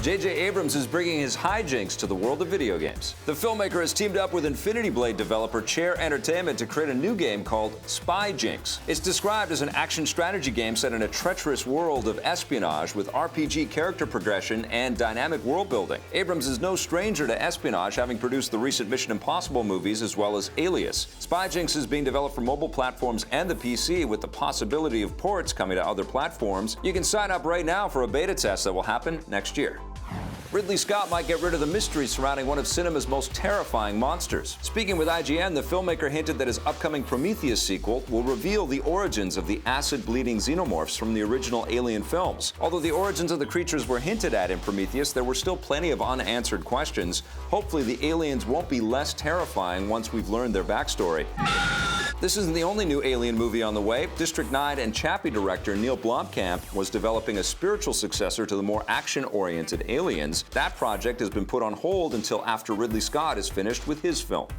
J.J. Abrams is bringing his hijinks to the world of video games. The filmmaker has teamed up with Infinity Blade developer Chair Entertainment to create a new game called Spy Jinx. It's described as an action strategy game set in a treacherous world of espionage with RPG character progression and dynamic world building. Abrams is no stranger to espionage, having produced the recent Mission Impossible movies as well as Alias. Spy Jinx is being developed for mobile platforms and the PC, with the possibility of ports coming to other platforms. You can sign up right now for a beta test that will happen next year. Ridley Scott might get rid of the mystery surrounding one of cinema's most terrifying monsters. Speaking with IGN, the filmmaker hinted that his upcoming Prometheus sequel will reveal the origins of the acid-bleeding xenomorphs from the original Alien films. Although the origins of the creatures were hinted at in Prometheus, there were still plenty of unanswered questions. Hopefully, the aliens won't be less terrifying once we've learned their backstory. This isn't the only new Alien movie on the way. District 9 and Chappie director Neil Blomkamp was developing a spiritual successor to the more action-oriented Aliens. That project has been put on hold until after Ridley Scott is finished with his film.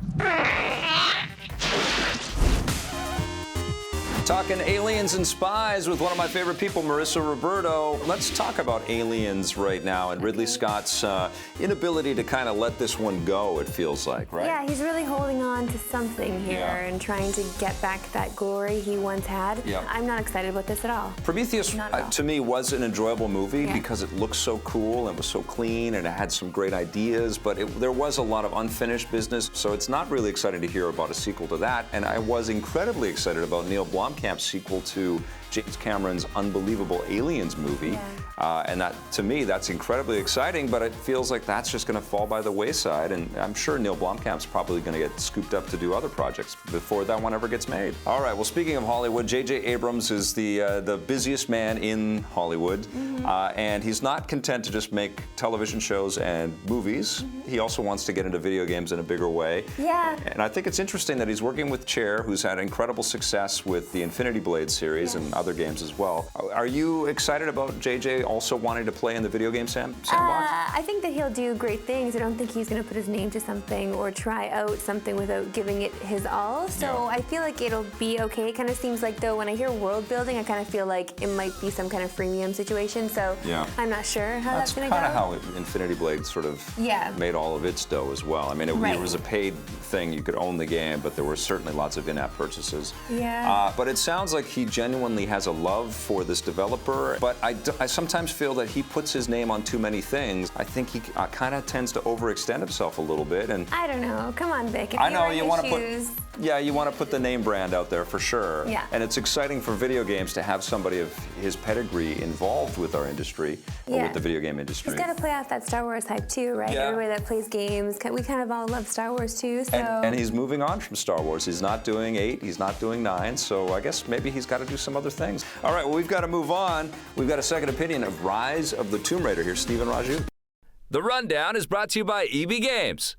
Talking aliens and spies with one of my favorite people, Marissa Roberto. Let's talk about Aliens right now and Ridley Scott's inability to kind of let this one go, it feels like, right? Yeah, he's really holding on to something here and trying to get back that glory he once had. Yeah. I'm not excited about this at all. Prometheus, to me, was an enjoyable movie because it looked so cool and was so clean and it had some great ideas, but there was a lot of unfinished business, so it's not really exciting to hear about a sequel to that. And I was incredibly excited about Neil Blomkamp's sequel to James Cameron's unbelievable Aliens movie. And that, to me, that's incredibly exciting, but it feels like that's just going to fall by the wayside, and I'm sure Neil Blomkamp's probably going to get scooped up to do other projects before that one ever gets made. All right, well, speaking of Hollywood, J.J. Abrams is the busiest man in Hollywood, and he's not content to just make television shows and movies. He also wants to get into video games in a bigger way. Yeah. And I think it's interesting that he's working with Chair, who's had incredible success with the Infinity Blade series and other games as well. Are you excited about J.J. also wanting to play in the video game sandbox? I think that he'll do great things. I don't think he's going to put his name to something or try out something without giving it his all. So I feel like it'll be okay. It kind of seems like, though, when I hear world building, I kind of feel like it might be some kind of freemium situation. So I'm not sure how that's going to go. That's kind of how Infinity Blade sort of made all of its dough as well. I mean, it was a paid thing. You could own the game, but there were certainly lots of in-app purchases. But it sounds like he genuinely has a love for this developer, but I sometimes feel that he puts his name on too many things. I think he kind of tends to overextend himself a little bit, and I don't know. Come on, Vic. If I know you want to put. You want to put the name brand out there for sure. Yeah. And it's exciting for video games to have somebody of his pedigree involved with our industry, or with the video game industry. He's got to play off that Star Wars hype too, right? Everybody that plays games, we kind of all love Star Wars too. So. And he's moving on from Star Wars. He's not doing 8, he's not doing 9, so I guess maybe he's got to do some other things. All right, well, we've got to move on. We've got a second opinion of Rise of the Tomb Raider. Here's Stephen Raju. The Rundown is brought to you by EB Games.